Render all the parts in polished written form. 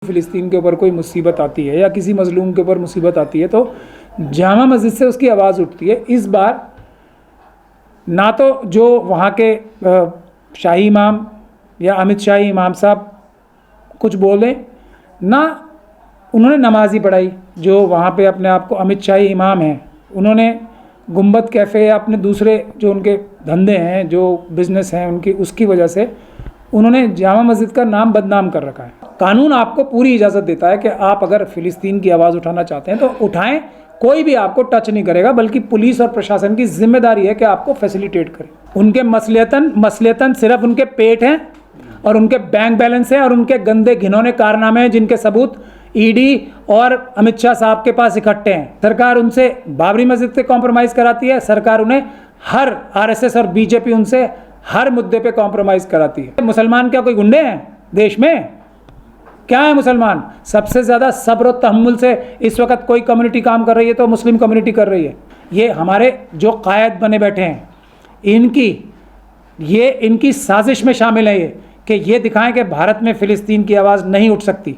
फ़िलिस्तीन के ऊपर कोई मुसीबत आती है या किसी मज़लूम के ऊपर मुसीबत आती है तो जामा मस्जिद से उसकी आवाज़ उठती है। इस बार ना तो जो वहाँ के शाही इमाम या अमित शाही इमाम साहब कुछ बोले, ना उन्होंने नमाज ही पढ़ाई। जो वहाँ पे अपने आप को अमित शाही इमाम हैं, उन्होंने गुंबद कैफ़े या अपने दूसरे जो उनके धंधे हैं, जो बिज़नेस हैं उनकी, उसकी वजह से उन्होंने जामा मस्जिद का नाम बदनाम कर रखा है। कानून आपको पूरी इजाज़त देता है कि आप अगर फ़िलिस्तीन की आवाज़ उठाना चाहते हैं तो उठाएं, कोई भी आपको टच नहीं करेगा, बल्कि पुलिस और प्रशासन की जिम्मेदारी है कि आपको फैसिलिटेट करे। उनके मसलियतन सिर्फ उनके पेट हैं और उनके बैंक बैलेंस हैं और उनके गंदे घिनौने कारनामे हैं जिनके सबूत ईडी और अमित शाह साहब के पास इकट्ठे हैं। सरकार उनसे बाबरी मस्जिद से कॉम्प्रोमाइज़ कराती है, सरकार उन्हें हर आरएसएस और बीजेपी उनसे हर मुद्दे पे कॉम्प्रोमाइज़ कराती है। मुसलमान क्या कोई गुंडे हैं देश में? क्या है मुसलमान? सबसे ज़्यादा सब्र और तहम्मुल से इस वक्त कोई कम्युनिटी काम कर रही है तो मुस्लिम कम्युनिटी कर रही है। ये हमारे जो कायद बने बैठे हैं, इनकी साजिश में शामिल है ये कि ये दिखाएं कि भारत में फ़िलिस्तीन की आवाज़ नहीं उठ सकती।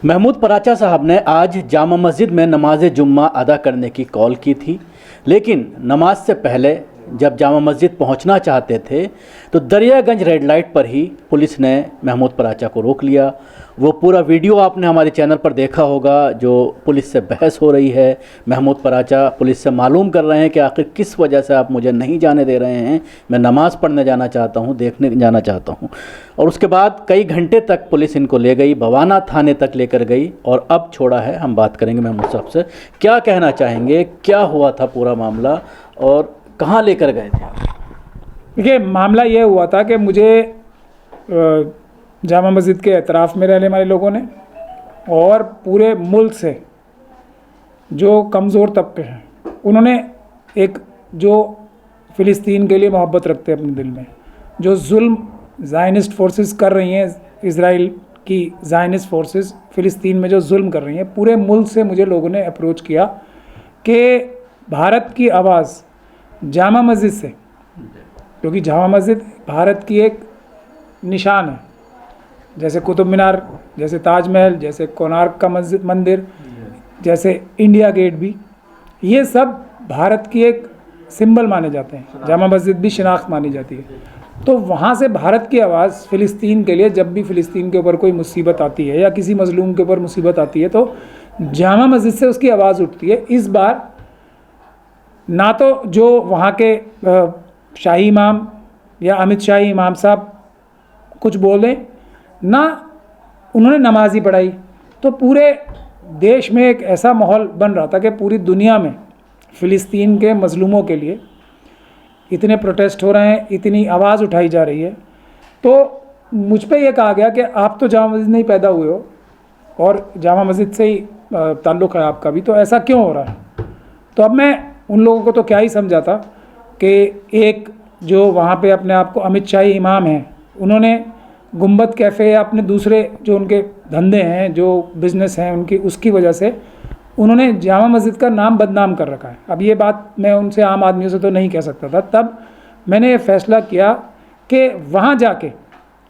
महमूद पराचा साहब ने आज जामा मस्जिद में नमाज जुम्मा अदा करने की कॉल की थी, लेकिन नमाज से पहले जब जामा मस्जिद पहुंचना चाहते थे तो दरियागंज रेड लाइट पर ही पुलिस ने महमूद पराचा को रोक लिया। वो पूरा वीडियो आपने हमारे चैनल पर देखा होगा, जो पुलिस से बहस हो रही है। महमूद पराचा पुलिस से मालूम कर रहे हैं कि आखिर किस वजह से आप मुझे नहीं जाने दे रहे हैं, मैं नमाज़ पढ़ने जाना चाहता हूं, देखने जाना चाहता हूं। और उसके बाद कई घंटे तक पुलिस इनको ले गई, बवाना थाने तक लेकर गई और अब छोड़ा है। हम बात करेंगे महमूद साहब से, क्या कहना चाहेंगे, क्या हुआ था पूरा मामला और कहाँ लेकर गए थे? देखिए, मामला ये हुआ था कि मुझे जामा मस्जिद के एतराफ़ में रहने वाले लोगों ने और पूरे मुल्क से जो कमज़ोर तबके हैं, उन्होंने एक जो फ़िलिस्तीन के लिए मोहब्बत रखते हैं अपने दिल में, जो जुल्म ज़ायनिस्ट फोर्सेस कर रही हैं, इज़राइल की ज़ायनिस्ट फोर्सेस फ़िलिस्तीन में जो जुल्म कर रही हैं, पूरे मुल्क से मुझे लोगों ने अप्रोच किया कि भारत की आवाज़ जामा मस्जिद से, क्योंकि जामा मस्जिद भारत की एक निशान है, जैसे कुतुब मीनार, जैसे ताजमहल, जैसे कोणार्क का मंदिर, जैसे इंडिया गेट भी, ये सब भारत की एक सिंबल माने जाते हैं। जामा मस्जिद भी शिनाख्त मानी जाती है। तो वहाँ से भारत की आवाज़ फ़िलिस्तीन के लिए, जब भी फ़िलिस्तीन के ऊपर कोई मुसीबत आती है या किसी मज़लूम के ऊपर मुसीबत आती है तो जामा मस्जिद से उसकी आवाज़ उठती है। इस बार ना तो जो वहाँ के शाही इमाम या अमित शाही इमाम साहब कुछ बोले, ना उन्होंने नमाज ही पढ़ाई। तो पूरे देश में एक ऐसा माहौल बन रहा था कि पूरी दुनिया में फ़िलिस्तीन के मज़लूमों के लिए इतने प्रोटेस्ट हो रहे हैं, इतनी आवाज़ उठाई जा रही है। तो मुझ पे ये कहा गया कि आप तो जामा मस्जिद में ही पैदा हुए हो और जामा मस्जिद से ही ताल्लुक़ है आपका भी, तो ऐसा क्यों हो रहा है? तो अब मैं उन लोगों को तो क्या ही समझाता कि एक जो वहाँ पे अपने आप को अमित शाही इमाम हैं, उन्होंने गुंबद कैफ़े या अपने दूसरे जो उनके धंधे हैं, जो बिज़नेस हैं उनकी, उसकी वजह से उन्होंने जामा मस्जिद का नाम बदनाम कर रखा है। अब ये बात मैं उनसे, आम आदमियों से तो नहीं कह सकता था। तब मैंने ये फ़ैसला किया कि वहाँ जाके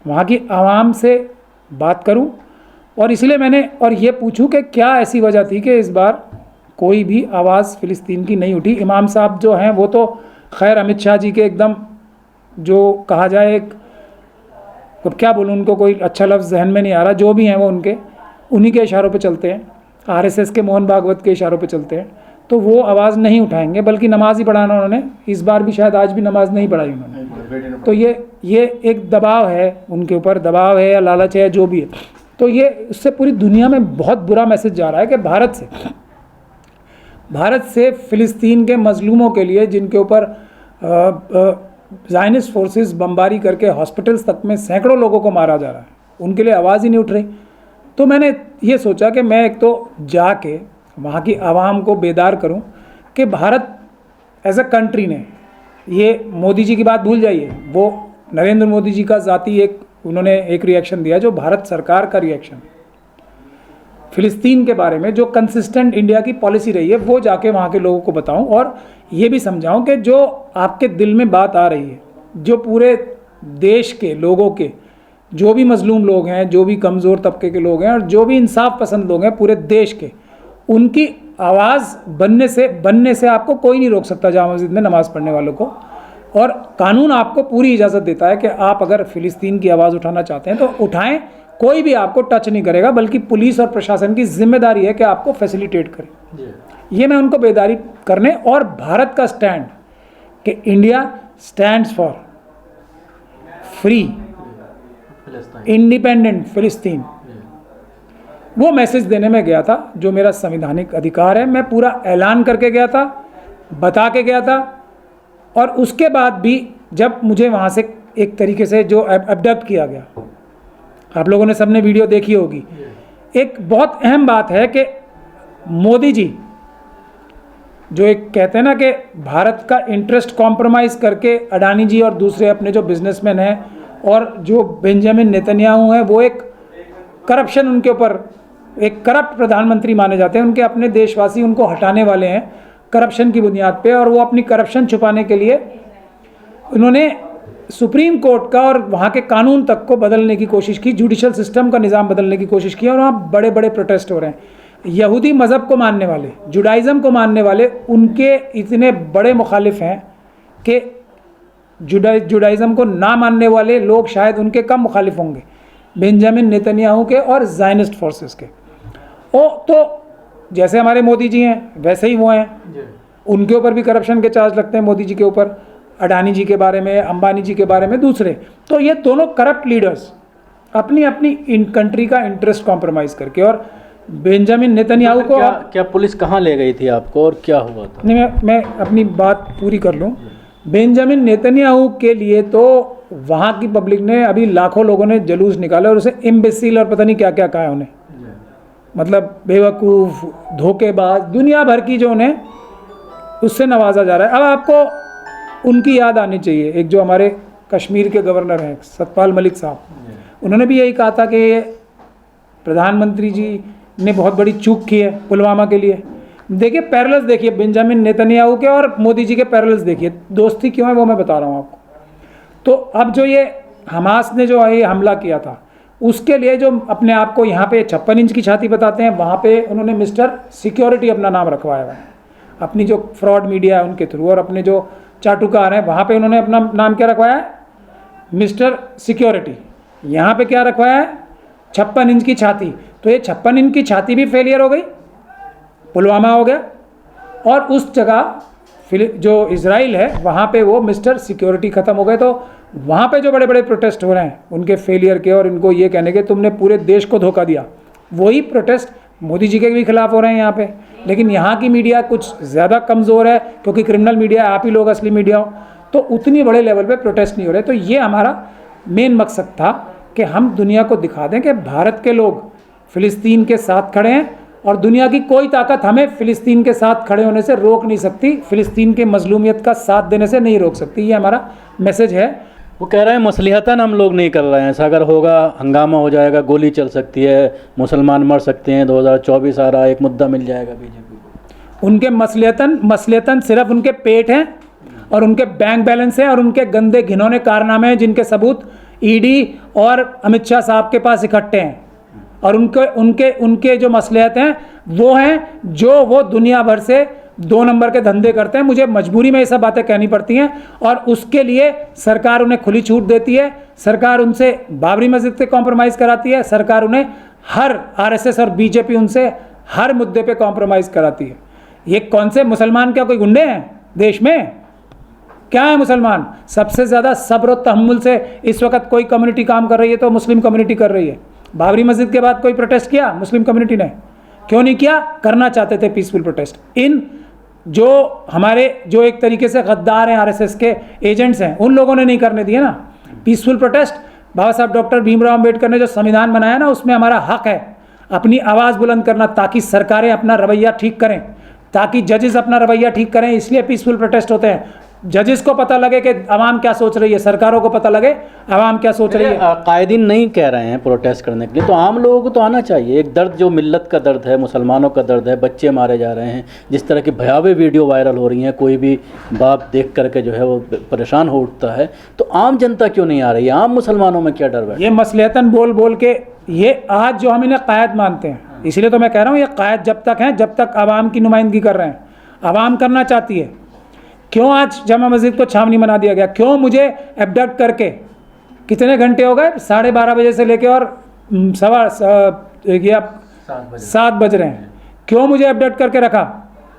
वहाँ की आवाम से बात करूँ और इसलिए मैंने और ये पूछूँ कि क्या ऐसी वजह थी कि इस बार कोई भी आवाज़ फ़िलिस्तीन की नहीं उठी। इमाम साहब जो हैं वो तो खैर अमित शाह जी के एकदम, जो कहा जाए एक, अब क्या बोलूँ, उनको कोई अच्छा लफ्ज़ जहन में नहीं आ रहा, जो भी हैं वो उन्हीं के इशारों पे चलते हैं, आरएसएस के मोहन भागवत के इशारों पे चलते हैं। तो वो आवाज़ नहीं उठाएंगे, बल्कि नमाज ही पढ़ाना उन्होंने, इस बार भी शायद आज भी नमाज नहीं पढ़ाई उन्होंने। तो ये एक दबाव है उनके ऊपर, दबाव है या लालच है, जो भी है। तो ये उससे पूरी दुनिया में बहुत बुरा मैसेज जा रहा है कि भारत से फ़िलिस्तीन के मज़लूमों के लिए, जिनके ऊपर ज़ायनिस्ट फोर्सेस बमबारी करके हॉस्पिटल्स तक में सैकड़ों लोगों को मारा जा रहा है, उनके लिए आवाज़ ही नहीं उठ रही। तो मैंने ये सोचा कि मैं एक तो जाके वहाँ की आवाम को बेदार करूँ कि भारत एज अ कंट्री ने, ये मोदी जी की बात भूल जाइए, वो नरेंद्र मोदी जी का ज़ाती उन्होंने एक रिएक्शन दिया, जो भारत सरकार का रिएक्शन फ़िलिस्तीन के बारे में, जो कंसिस्टेंट इंडिया की पॉलिसी रही है, वो जाके वहाँ के लोगों को बताऊं और ये भी समझाऊं कि जो आपके दिल में बात आ रही है, जो पूरे देश के लोगों के, जो भी मजलूम लोग हैं, जो भी कमज़ोर तबके के लोग हैं और जो भी इंसाफ पसंद लोग हैं पूरे देश के, उनकी आवाज़ बनने से आपको कोई नहीं रोक सकता जामा मस्जिद में नमाज़ पढ़ने वालों को। और कानून आपको पूरी इजाज़त देता है कि आप अगर फ़िलिस्तीन की आवाज़ उठाना चाहते हैं तो उठाएं, कोई भी आपको टच नहीं करेगा, बल्कि पुलिस और प्रशासन की जिम्मेदारी है कि आपको फैसिलिटेट करे। ये मैं उनको बेदारी करने और भारत का स्टैंड कि India stands for free independent फ़िलिस्तीन, वो मैसेज देने में गया था, जो मेरा संवैधानिक अधिकार है। मैं पूरा ऐलान करके गया था, बता के गया था। और उसके बाद भी जब मुझे वहाँ से एक तरीके से जो अबडक्ट किया गया, आप लोगों ने सबने वीडियो देखी होगी। एक बहुत अहम बात है कि मोदी जी जो एक कहते हैं ना कि भारत का इंटरेस्ट कॉम्प्रोमाइज़ करके अडानी जी और दूसरे अपने जो बिजनेसमैन हैं और जो बेंजामिन नेतन्याहू हैं, वो एक करप्शन, उनके ऊपर एक करप्ट प्रधानमंत्री माने जाते हैं। उनके अपने देशवासी उनको हटाने वाले हैं करप्शन की बुनियाद पे, और वो अपनी करप्शन छुपाने के लिए उन्होंने सुप्रीम कोर्ट का और वहाँ के कानून तक को बदलने की कोशिश की, जुडिशल सिस्टम का निज़ाम बदलने की कोशिश की। और वहाँ बड़े बड़े प्रोटेस्ट हो रहे हैं। यहूदी मज़हब को मानने वाले, जुडाइज़म को मानने वाले, उनके इतने बड़े मुखालिफ हैं कि जुडाइज़म को ना मानने वाले लोग शायद उनके कम मुखालिफ होंगे, बेंजामिन नेतन्याहू के और ज़ायनिस्ट फोर्सेस के। तो जैसे हमारे मोदी जी हैं वैसे ही वो हैं, उनके ऊपर भी करप्शन के चार्ज लगते हैं, मोदी जी के ऊपर, अडानी जी के बारे में, अंबानी जी के बारे में, दूसरे। तो ये दोनों करप्ट लीडर्स अपनी अपनी इन कंट्री का इंटरेस्ट कॉम्प्रोमाइज़ करके, और बेंजामिन नेतन्याहू को क्या पुलिस कहाँ ले गई थी आपको और क्या हुआ था? नहीं, मैं अपनी बात पूरी कर लूँ। बेंजामिन नेतन्याहू के लिए तो वहाँ की पब्लिक ने, अभी लाखों लोगों ने जुलूस निकाला और उसे इम्बेसिल और पता नहीं क्या क्या कहा है उन्हें, मतलब बेवकूफ़, धोखेबाज, दुनिया भर की जो उन्हें उससे नवाजा जा रहा है। अब आपको उनकी याद आनी चाहिए, एक जो हमारे कश्मीर के गवर्नर हैं सतपाल मलिक साहब, उन्होंने भी यही कहा था कि प्रधानमंत्री जी ने बहुत बड़ी चूक की है पुलवामा के लिए। देखिए पैरेलल्स देखिए, बेंजामिन नेतन्याहू के और मोदी जी के पैरेलल्स देखिए, दोस्ती क्यों है वो मैं बता रहा हूँ आपको। तो अब जो ये हमास ने जो ये हमला किया था, उसके लिए जो अपने आप को यहाँ पे 56 इंच की छाती बताते हैं, वहाँ पे उन्होंने मिस्टर सिक्योरिटी अपना नाम रखवाया हुआ है, अपनी जो फ्रॉड मीडिया है उनके थ्रू, और अपने जो चाटुकार हैं वहाँ पे उन्होंने अपना नाम क्या रखवाया है, मिस्टर सिक्योरिटी। यहाँ पे क्या रखवाया है, 56 इंच की छाती। तो ये 56 इंच की छाती भी फेलियर हो गई, पुलवामा हो गया, और उस जगह जो इजराइल है वहाँ पे वो मिस्टर सिक्योरिटी ख़त्म हो गए। तो वहाँ पे जो बड़े बड़े प्रोटेस्ट हो रहे हैं उनके फेलियर के और इनको ये कहने के तुमने पूरे देश को धोखा दिया, वही प्रोटेस्ट मोदी जी के भी खिलाफ हो रहे हैं यहाँ पे। लेकिन यहाँ की मीडिया कुछ ज़्यादा कमज़ोर है, क्योंकि क्रिमिनल मीडिया है, आप ही लोग असली मीडिया हो, तो उतनी बड़े लेवल पे प्रोटेस्ट नहीं हो रहे। तो ये हमारा मेन मकसद था कि हम दुनिया को दिखा दें कि भारत के लोग फ़िलिस्तीन के साथ खड़े हैं, और दुनिया की कोई ताकत हमें फ़िलिस्तीन के साथ खड़े होने से रोक नहीं सकती, फ़िलिस्तीन के मजलूमियत का साथ देने से नहीं रोक सकती। ये हमारा मैसेज है। वो कह रहे हैं मसलिहतन हम लोग नहीं कर रहे हैं, ऐसा अगर होगा हंगामा हो जाएगा, गोली चल सकती है, मुसलमान मर सकते हैं, 2024 आ रहा है, एक मुद्दा मिल जाएगा बीजेपी को। उनके मसलियतन सिर्फ उनके पेट हैं और उनके बैंक बैलेंस हैं और उनके गंदे घिनौने कारनामे हैं, जिनके सबूत ईडी और अमित शाह साहब के पास इकट्ठे हैं। और उनके जो मसलियत हैं वो हैं जो वो दुनिया भर से 2 नंबर के धंधे करते हैं। मुझे मजबूरी में ये सब बातें कहनी पड़ती हैं, और उसके लिए सरकार उन्हें खुली छूट देती है, सरकार उनसे बाबरी मस्जिद से कॉम्प्रोमाइज़ कराती है, सरकार उन्हें हर आरएसएस और बीजेपी उनसे हर मुद्दे पे कॉम्प्रोमाइज़ कराती है। ये कौन से मुसलमान, क्या कोई गुंडे हैं देश में? क्या है मुसलमान? सबसे ज़्यादा सब्र और तहम्मुल से इस वक्त कोई कम्युनिटी काम कर रही है तो मुस्लिम कम्युनिटी कर रही है। बाबरी मस्जिद के बाद कोई प्रोटेस्ट किया मुस्लिम कम्युनिटी ने? क्यों नहीं किया? करना चाहते थे पीसफुल प्रोटेस्ट। इन जो हमारे जो एक तरीके से गद्दार हैं, आरएसएस के एजेंट्स हैं, उन लोगों ने नहीं करने दिया ना पीसफुल प्रोटेस्ट। बाबा साहब डॉक्टर भीमराव अम्बेडकर ने जो संविधान बनाया ना, उसमें हमारा हक है अपनी आवाज़ बुलंद करना, ताकि सरकारें अपना रवैया ठीक करें, ताकि जजेस अपना रवैया ठीक करें, इसलिए पीसफुल प्रोटेस्ट होते हैं। जजेस को पता लगे कि आवाम क्या सोच रही है, सरकारों को पता लगे आवाम क्या सोच रही है। कायदीन नहीं कह रहे हैं प्रोटेस्ट करने के लिए, तो आम लोगों को तो आना चाहिए। एक दर्द जो मिल्लत का दर्द है, मुसलमानों का दर्द है, बच्चे मारे जा रहे हैं, जिस तरह की भयावह वीडियो वायरल हो रही हैं, कोई भी बाप देख करके जो है वो परेशान हो उठता है, तो आम जनता क्यों नहीं आ रही है? आम मुसलमानों में क्या डर है? ये मसलियतन बोल बोल के ये आज जो हम इन्हें कायद मानते हैं, इसलिए तो मैं कह रहा हूँ ये कायद जब तक हैं जब तक आवाम की नुमाइंदगी कर रहे हैं, आवाम करना चाहती है। क्यों आज जामा मस्जिद को छावनी बना दिया गया? क्यों मुझे एबडक्ट करके कितने घंटे हो गए, 12:30 बजे से लेके और 7 बज रहे हैं, क्यों मुझे एबडक्ट करके रखा?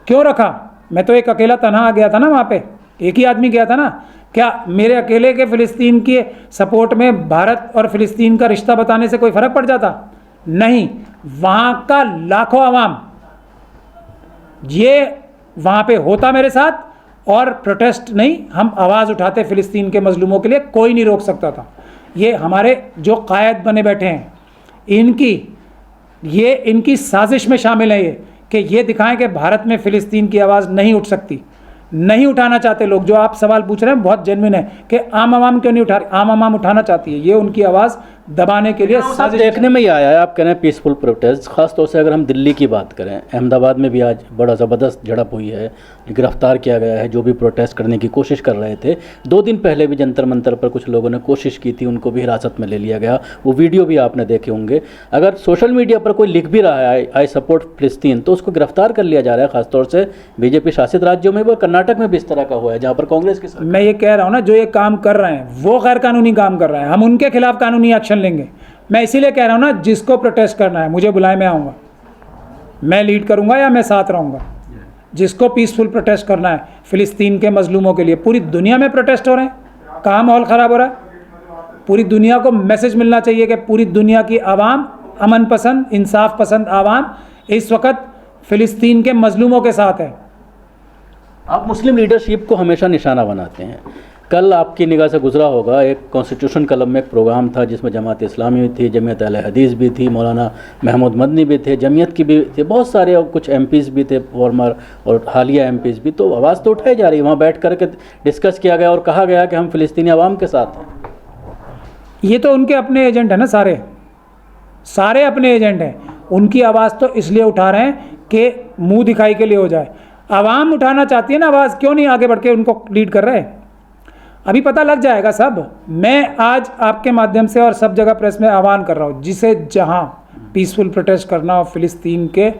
क्यों रखा? मैं तो एक अकेला तन्हा आ गया था ना, वहाँ पे एक ही आदमी गया था ना। क्या मेरे अकेले के फ़िलिस्तीन के सपोर्ट में भारत और फ़िलिस्तीन का रिश्ता बताने से कोई फ़र्क पड़ जाता? नहीं, वहाँ का लाखों आवाम ये वहाँ पे होता मेरे साथ, और प्रोटेस्ट नहीं, हम आवाज़ उठाते फ़िलिस्तीन के मजलूमों के लिए, कोई नहीं रोक सकता था। ये हमारे जो कायद बने बैठे हैं, इनकी साजिश में शामिल है ये कि ये दिखाएं कि भारत में फ़िलिस्तीन की आवाज़ नहीं उठ सकती। नहीं उठाना चाहते लोग। जो आप सवाल पूछ रहे हैं बहुत जेन्युइन है कि आम आवाम क्यों नहीं उठा रही। आम आवाम उठाना चाहती है, ये उनकी आवाज़ दबाने के लिए साजिश। देखने में ही आया है, आप कह रहे हैं पीसफुल प्रोटेस्ट। ख़ास तौर से अगर हम दिल्ली की बात करें, अहमदाबाद में भी आज बड़ा ज़बरदस्त झड़प हुई है, गिरफ्तार किया गया है जो भी प्रोटेस्ट करने की कोशिश कर रहे थे। 2 दिन पहले भी जंतर मंतर पर कुछ लोगों ने कोशिश की थी, उनको भी हिरासत में ले लिया गया। वो वीडियो भी आपने देखे होंगे। अगर सोशल मीडिया पर कोई लिख भी रहा है आई सपोर्ट फ़िलिस्तीन, तो उसको गिरफ्तार कर लिया जा रहा है। खासतौर से बीजेपी शासित राज्यों में, वो कर्नाटक में भी इस तरह का हुआ है जहाँ पर कांग्रेस की। मैं ये कह रहा हूँ ना, जो ये काम कर रहे हैं वो गैर कानूनी काम कर रहे हैं, हम उनके खिलाफ कानूनी एक्शन लेंगे। मैं इसीलिए कह रहा हूँ ना, जिसको प्रोटेस्ट करना है मुझे बुलाए, मैं आऊँगा, मैं लीड करूँगा या मैं साथ रहूँगा। जिसको पीसफुल प्रोटेस्ट करना है फ़िलिस्तीन के मजलूमों के लिए, पूरी दुनिया में प्रोटेस्ट हो रहे हैं, कहाँ माहौल ख़राब हो रहा है। पूरी दुनिया को मैसेज मिलना चाहिए कि पूरी दुनिया की आवाम, अमन पसंद, इंसाफ पसंद आवाम इस वक्त फ़िलिस्तीन के मजलूमों के साथ है। आप मुस्लिम लीडरशिप को हमेशा निशाना बनाते हैं। कल आपकी निगाह से गुजरा होगा, एक कॉन्स्टिट्यूशन क्लब में एक प्रोग्राम था जिसमें जमात इस्लामी थी, जमीयत अहले हदीस भी थी, मौलाना महमूद मदनी भी थे, जमीयत की भी थे, बहुत सारे, और कुछ एमपीज़ भी थे, फॉर्मर और हालिया एमपीज़ भी। तो आवाज़ तो उठाई जा रही है, वहाँ बैठ कर के डिस्कस किया गया और कहा गया कि हम फ़िलिस्तीनी आवाम के साथ हैं। ये तो उनके अपने एजेंट हैं ना, सारे अपने एजेंट हैं। उनकी आवाज़ तो इसलिए उठा रहे हैं कि मुंह दिखाई के लिए हो जाए। आवाम उठाना चाहती है ना आवाज़, क्यों नहीं आगे बढ़ के उनको लीड कर रहे? अभी पता लग जाएगा सब। मैं आज आपके माध्यम से और सब जगह प्रेस में आह्वान कर रहा हूँ, जिसे जहाँ पीसफुल प्रोटेस्ट करना हो फ़िलिस्तीन के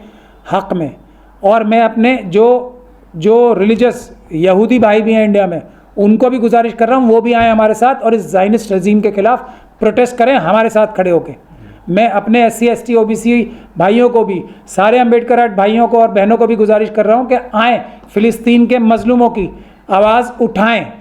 हक़ में, और मैं अपने जो रिलीजियस यहूदी भाई भी हैं इंडिया में, उनको भी गुजारिश कर रहा हूँ वो भी आए हमारे साथ और इस ज़ायनिस्ट रजीम के ख़िलाफ़ प्रोटेस्ट करें हमारे साथ खड़े होकर। मैं अपने SC ST OBC भाइयों को भी, सारे अम्बेडकराइट भाइयों को और बहनों को भी गुजारिश कर रहा हूँ कि आएँ, फ़िलिस्तीन के मजलूमों की आवाज़ उठाएँ।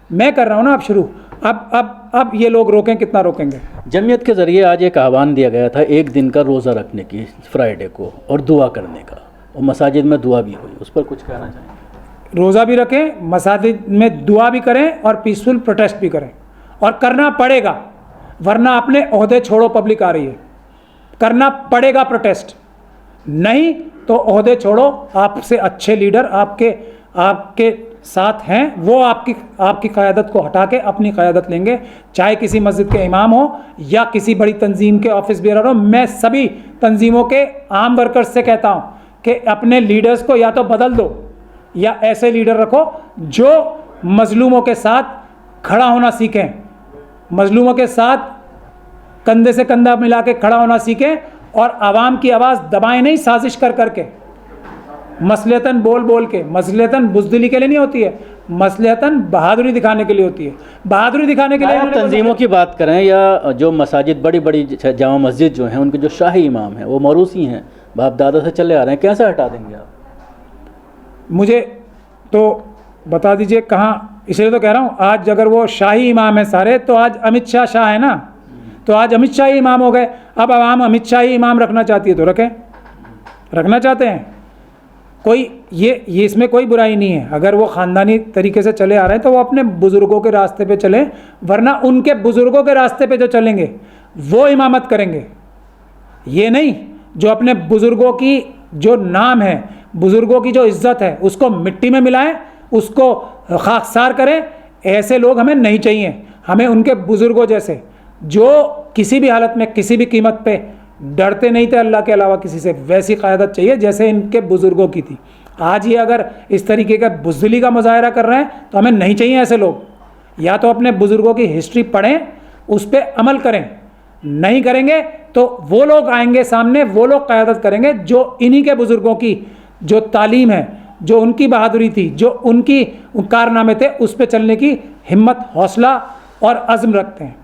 मैं कर रहा हूँ ना अब शुरू। अब ये लोग रोकें, कितना रोकेंगे? जमीयत के ज़रिए आज एक आह्वान दिया गया था 1 दिन का रोज़ा रखने की, फ्राइडे को, और दुआ करने का, और मसाजिद में दुआ भी हुई। उस पर कुछ कहना चाहेंगे? रोज़ा भी रखें, मसाजिद में दुआ भी करें और पीसफुल प्रोटेस्ट भी करें, और करना पड़ेगा, वरना अपने ओहदे छोड़ो, पब्लिक आ रही है, करना पड़ेगा प्रोटेस्ट। नहीं तो ओहदे छोड़ो, आपसे अच्छे लीडर आपके साथ हैं, वो आपकी क़यादत को हटा के अपनी क़यादत लेंगे, चाहे किसी मस्जिद के इमाम हो या किसी बड़ी तंजीम के ऑफिस बेरर हो। मैं सभी तंजीमों के आम वर्कर्स से कहता हूँ कि अपने लीडर्स को या तो बदल दो या ऐसे लीडर रखो जो मजलूमों के साथ खड़ा होना सीखें, मजलूमों के साथ कंधे से कंधा मिला के खड़ा होना सीखें, और आवाम की आवाज़ दबाएं नहीं साजिश कर करके, मसलियतन बोल बोल के। मसलियतन बुज़दिली के लिए नहीं होती है, मसलियतन बहादुरी दिखाने के लिए होती है। बहादुरी दिखाने के लिए आप तंजीमों की बात करें या जो मसाजिद, बड़ी बड़ी जामा मस्जिद जो हैं, उनके जो शाही इमाम हैं वो मौरूसी हैं, बाप दादा से चले आ रहे हैं, कैसे हटा देंगे आप? मुझे तो बता दीजिए कहाँ। इसलिए तो कह रहा हूँ, आज अगर वो शाही इमाम है सारे, तो आज अमित शाह है ना, तो आज अमित शाह ही इमाम हो गए। अब आवाम अमित शाह ही इमाम रखना चाहती है तो रखें, रखना चाहते हैं, कोई ये इसमें कोई बुराई नहीं है। अगर वो ख़ानदानी तरीके से चले आ रहे हैं तो वो अपने बुज़ुर्गों के रास्ते पे चलें, वरना उनके बुज़ुर्गों के रास्ते पे जो चलेंगे वो इमामत करेंगे। ये नहीं जो अपने बुज़ुर्गों की जो नाम है, बुज़ुर्गों की जो इज़्ज़त है, उसको मिट्टी में मिलाएं उसको खाकसार करें, ऐसे लोग हमें नहीं चाहिए। हमें उनके बुज़ुर्गों जैसे, जो किसी भी हालत में किसी भी कीमत पे डरते नहीं थे अल्लाह के अलावा किसी से, वैसी क़यादत चाहिए जैसे इनके बुज़ुर्गों की थी। आज ये अगर इस तरीके का बुज़दिली का मुज़ाहरा कर रहे हैं तो हमें नहीं चाहिए ऐसे लोग। या तो अपने बुज़ुर्गों की हिस्ट्री पढ़ें, उस पर अमल करें, नहीं करेंगे तो वो लोग आएंगे सामने, वो लोग क़यादत करेंगे जो इन्हीं के बुज़ुर्गों की जो तालीम है, जो उनकी बहादुरी थी, जो उनकी कारनामे थे, उस पर चलने की हिम्मत, हौसला और अज़्म रखते हैं।